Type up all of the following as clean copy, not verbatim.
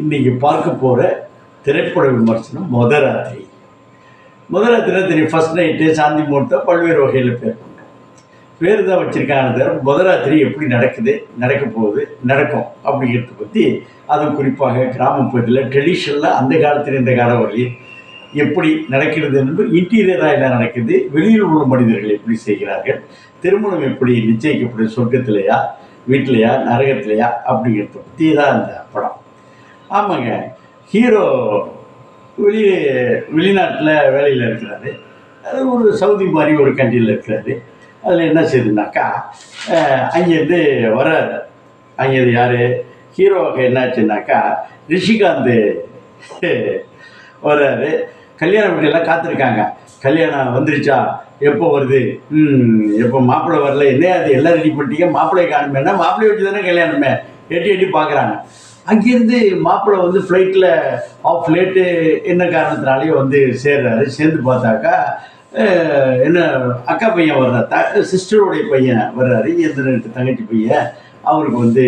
இன்றைக்கி பார்க்க போகிற திரைப்பட விமர்சனம் முதராத்திரி. முதராத்திரி தெரியும், ஃபஸ்ட் நைட்டு, சாந்தி முகூர்த்தம், பல்வேறு வகையில் பேர் பண்ணுறோம். பேர் தான் வச்சுருக்காங்க தவிர முதராத்திரி எப்படி நடக்குது, நடக்க போகுது, நடக்கும் அப்படிங்கிறத பற்றி, அதுவும் குறிப்பாக கிராமப்புறத்தில் ட்ரெடிஷ்னலாக அந்த காலத்தில் இந்த காலம் வரையும் எப்படி நடக்கிறது என்று இன்டீரியராக என்ன நடக்குது, வெளியில் உள்ள மனிதர்கள் எப்படி செய்கிறார்கள், திருமணம் எப்படி நிச்சயிக்கப்படுது, சொர்க்கத்திலையா வீட்டிலையா நரகத்திலையா அப்படிங்கிறத பற்றி தான் அந்த படம். ஆமாங்க, ஹீரோ வெளிநாட்டில் வேலையில் இருக்கிறாரு. அது ஒரு சவுதி மாதிரி ஒரு கண்ட்ரியில் இருக்கிறாரு. அதில் என்ன செய்யுதுனாக்கா, அங்கேருந்து வர்றாரு. அங்கேருந்து யார் ஹீரோவுக்கு என்னாச்சுன்னாக்கா, ரிஷிகாந்த் வர்றாரு. கல்யாண வீட்டெல்லாம் காத்திருக்காங்க. கல்யாணம் வந்துருச்சா, எப்போ வருது, எப்போ மாப்பிள்ளை வரல, என்ன அது எல்லாம் ரெடி பண்ணிட்டீங்க, மாப்பிள்ளையை காணுமேனா, மாப்பிள்ளையை வச்சு தானே கல்யாணமே, எட்டி எட்டி பார்க்குறாங்க. அங்கேருந்து மாப்பிள்ளை வந்து ஃப்ளைட்டில் ஆஃப் லேட்டு என்ன காரணத்தினாலேயே வந்து சேர்றாரு. சேர்ந்து பார்த்தாக்கா என்ன அக்கா பையன் வர்றாரு, சிஸ்டருடைய பையன் வர்றாரு, எந்த தங்கச்சி பையன். அவருக்கு வந்து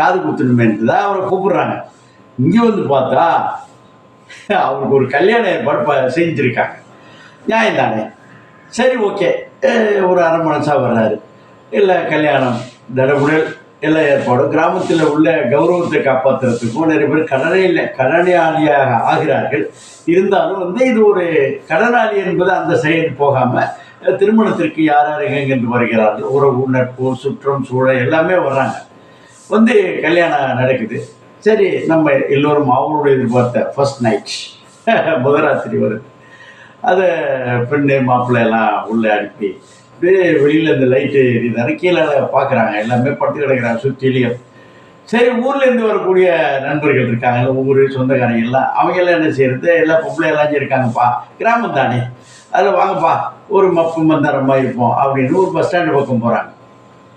காது குத்துணுமேன்ட்டு தான் அவரை கூப்பிட்றாங்க. இங்கே வந்து பார்த்தா அவருக்கு ஒரு கல்யாண ஏற்பாடு செஞ்சுருக்காங்க. நியாயம் தானே, சரி ஓகே. ஒரு அரை மனசாக வர்றாரு. இல்லை கல்யாணம் தடபுடல் எல்லா ஏற்பாடும். கிராமத்தில் உள்ள கௌரவத்தை காப்பாற்றுறதுக்கும் நிறைய பேர் கடனாளியாக ஆகிறார்கள். இருந்தாலும் வந்து இது ஒரு கடனாளி என்பது அந்த செயல் போகாமல் திருமணத்திற்கு யார் யார் எங்கெங்கென்று வருகிறார்கள், உறவு, நட்பு, சுற்றம், சூழல் எல்லாமே வர்றாங்க. வந்து கல்யாணம் நடக்குது. சரி, நம்ம எல்லோரும் அவங்களோட எதிர்பார்த்த ஃபர்ஸ்ட் நைட் முதராத்திரி வருது. அதை பெண்ணு மாப்பிள்ளை எல்லாம் உள்ளே அனுப்பி அப்படியே வெளியில் இந்த லைட்டு எரியுது, கீழே பார்க்குறாங்க. எல்லாமே படுத்து கிடக்கிறாங்க சுற்றிலையும். சரி, ஊர்லேருந்து வரக்கூடிய நண்பர்கள் இருக்காங்க, ஊர் சொந்தக்காரங்க எல்லாம். அவங்கெல்லாம் என்ன செய்கிறது, எல்லாம் பொம்பளை எல்லாம் இருக்காங்கப்பா, கிராமம் தானே, அதில் வாங்கப்பா ஒரு மப்பு மந்தாரமாக இருப்போம் அப்படின்னு ஒரு பஸ் ஸ்டாண்டு பக்கம் போகிறாங்க.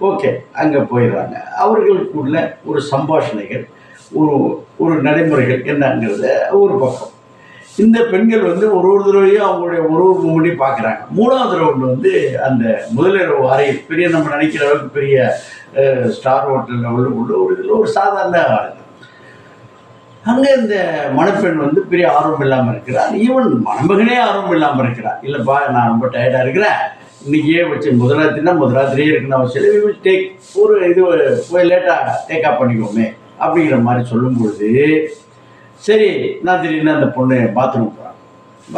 ஓகே, அங்கே போயிடுறாங்க. அவர்களுக்குள்ள ஒரு சம்பாஷணைகள், ஒரு நடைமுறைகள் என்னங்கிறத ஒரு பக்கம். இந்த பெண்கள் வந்து ஒரு தடவையும் அவங்களுடைய ஒரு மூமெண்ட்டையும் பார்க்குறாங்க. மூணாவது ரவுண்டு வந்து அந்த முதலிரவு அறையில் பெரிய நம்ம நினைக்கிற அளவுக்கு பெரிய ஸ்டார் ஹோட்டல் லெவலில் உள்ள ஒரு இதில் ஒரு சாதாரண ஆள். அங்கே இந்த மணப்பெண் வந்து பெரிய ஆர்வம் இல்லாமல் இருக்கிறார். ஈவன் மணமகனே ஆர்வம் இல்லாமல் இருக்கிறார். இல்லைப்பா, நான் ரொம்ப டயர்டாக இருக்கிறேன், இன்றைக்கியே வச்சு முதராத்திரியே இருக்குன்னு அவசியம் இல்லை, வி வில் டேக் ஒரு இது போய் லேட்டாக டேக்அப் பண்ணிக்கோமே அப்படிங்கிற மாதிரி சொல்லும்பொழுது, சரி நான் திடீர்னு அந்த பொண்ணு பாத்ரூம் போகிறாங்க.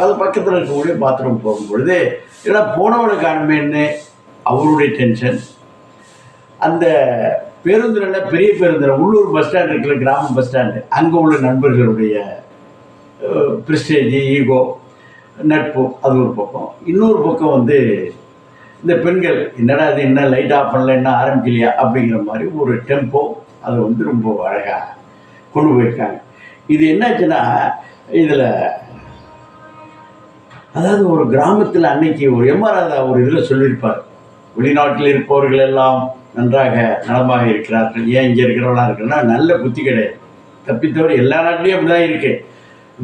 அது பக்கத்தில் இருக்கக்கூடிய பாத்ரூம் போகும்பொழுது ஏன்னா போனவனை காணுமேன்னு அவருடைய டென்ஷன். அந்த பேருந்தில் பெரிய பேருந்தில் உள்ளூர் பஸ் ஸ்டாண்ட் இருக்குல்ல, கிராம பஸ் ஸ்டாண்டு, அங்கே உள்ள நண்பர்களுடைய ப்ரிஸ்டேஜ், ஈகோ, நட்பு, அது ஒரு பக்கம். இன்னொரு பக்கம் வந்து இந்த பெண்கள் என்னடா அது என்ன லைட் ஆஃப் பண்ணல, என்ன ஆரம்பிக்கலையா அப்படிங்கிற மாதிரி ஒரு டெம்போ, அது வந்து ரொம்ப அழகாக கொண்டு போயிருக்காங்க. இது என்னாச்சுன்னா, இதில் அதாவது ஒரு கிராமத்தில் அன்னைக்கு ஒரு எம்ஆர்ஆர் ஒரு இதில் சொல்லியிருப்பார், வெளிநாட்டில் இருப்பவர்கள் எல்லாம் நன்றாக நலமாக இருக்கிறார்கள், ஏன் இங்கே இருக்கிறவங்களாம் இருக்குன்னா நல்ல புத்தி கிடையாது. தப்பித்தவரை எல்லா நாட்டிலையும் அப்படி தான் இருக்குது.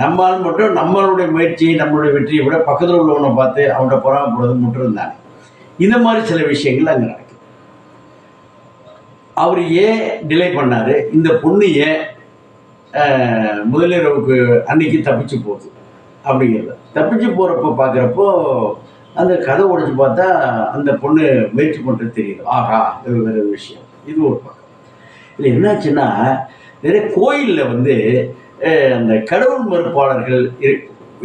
நம்மால் மட்டும் நம்மளுடைய முயற்சி, நம்மளுடைய வெற்றியை விட பக்கத்தில் உள்ளவனை பார்த்து அவன்கிட்ட பொறாமப்படுறது மட்டும் இருந்தாங்க. இந்த மாதிரி சில விஷயங்கள் அங்கே நடக்குது. அவர் ஏன் டிலே பண்ணார், இந்த பொண்ணு ஏன் முதலிரவுக்கு அன்னைக்கு தப்பிச்சு போகுது அப்படிங்கிறது. தப்பிச்சு போகிறப்போ பார்க்குறப்போ அந்த கதை உடைச்சு பார்த்தா அந்த பொண்ணு முயற்சி பண்ணுறது தெரியுது. ஆஹா, இது வேறு விஷயம். இது ஒரு பக்கம். இல்லை என்னாச்சுன்னா, நிறைய கோயிலில் வந்து அந்த கடவுள் மறுப்பாளர்கள்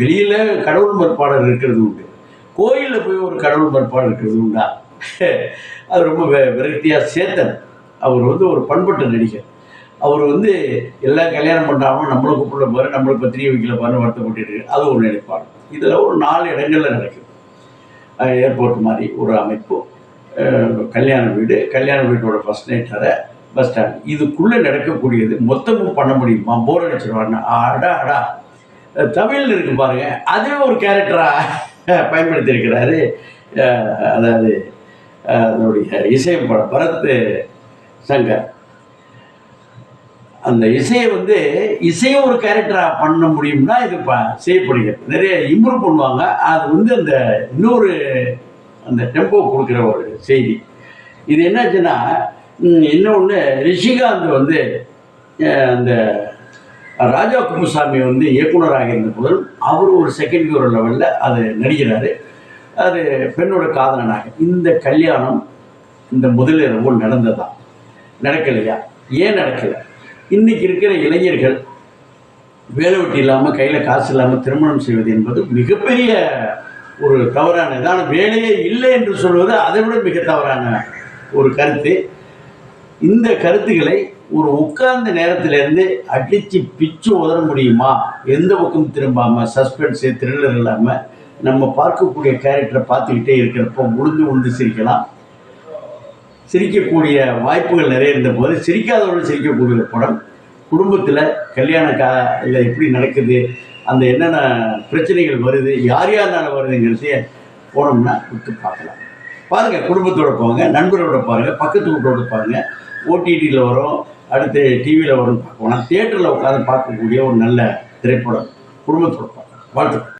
வெளியில் கடவுள் மறுப்பாளர் இருக்கிறது உண்டு, கோயிலில் போய் ஒரு கடவுள் மறுப்பாளர் இருக்கிறது உண்டா? அது ரொம்ப விரக்தியாக. சேத்தன் அவர் வந்து ஒரு பண்பட்ட நடிகர். அவர் வந்து எல்லாம் கல்யாணம் பண்ணாமல் நம்மளை கூப்பிட பாரு, நம்மளை பத்திரிகை வைக்கல பாருன்னு வருத்தப்பட்டு அது ஒரு நிலைப்பாடு. இதில் ஒரு 4 இடங்களில் நடக்குது. ஏர்போர்ட் மாதிரி ஒரு அமைப்பு, கல்யாண வீட்டோட ஃபஸ்ட் நைட் அறை, பஸ் ஸ்டாண்ட், இதுக்குள்ளே நடக்கக்கூடியது மொத்தமும் பண்ண முடியுமா? போர் அடிச்சிருவாருன்னு அடா தமிழில் இருக்குது பாருங்க, அதே ஒரு கேரக்டராக பயன்படுத்தியிருக்கிறாரு. அதாவது அதனுடைய இசையமைப்பாளர் பரத் சங்கர். அந்த இசையை வந்து இசையும் ஒரு கேரக்டராக பண்ண முடியும்னா இது செய்யப்படுகிறது. நிறைய இம்ப்ரூவ் பண்ணுவாங்க. அது வந்து அந்த இன்னொரு அந்த டெம்போ கொடுக்குற ஒரு செய்தி. இது என்னாச்சுன்னா, இன்னொன்று ரிஷிகாந்த் வந்து அந்த ராஜா குப்புசாமி வந்து இயக்குனராக இருந்த போதும் அவர் ஒரு செகண்ட் ஹீரோ லெவலில் அது நடிக்கிறாரு. அது பெண்ணோட காதலனாக. இந்த கல்யாணம் இந்த முதலிரவு நடந்ததா? நடக்கலையா? ஏன் நடக்கலை? இன்னைக்கு இருக்கிற இளைஞர்கள் வேலை வெட்டி இல்லாமல் கையில் காசு இல்லாமல் திருமணம் செய்வது என்பது மிகப்பெரிய ஒரு தவறானது. ஆனால் வேலையே இல்லை என்று சொல்வது அதை விட மிக தவறான ஒரு கருத்து. இந்த கருத்துக்களை ஒரு உட்கார்ந்த நேரத்திலேருந்து அடித்து பிச்சு உதற முடியுமா? எந்த பக்கம் திரும்பாமல் சஸ்பென்ஸு த்ரில்லர் இல்லாமல் நம்ம பார்க்கக்கூடிய கேரக்டரை பார்த்துக்கிட்டே இருக்கிறப்போ உளுந்து சிரிக்கலாம். சிரிக்கக்கூடிய வாய்ப்புகள் நிறைய இருந்த போது சிரிக்காதவர்கள் சிரிக்கக்கூடிய படம். குடும்பத்தில் கல்யாண இல்லை எப்படி நடக்குது, அந்த என்னென்ன பிரச்சனைகள் வருது, யாரால வருதுங்கிறத போனோம்னா விட்டு பார்க்கலாம். பாருங்கள், குடும்பத்தோடு போங்க, நண்பரோட பாருங்கள், பக்கத்து வீட்டோடு பாருங்கள். ஓடிடியில் வரும், அடுத்து டிவியில் வரும் பார்க்கலாம். தியேட்டரில் உட்காந்து பார்க்கக்கூடிய ஒரு நல்ல திரைப்படம் குடும்பத்தோடு பார்க்கலாம். வாழ்த்துக்கள்.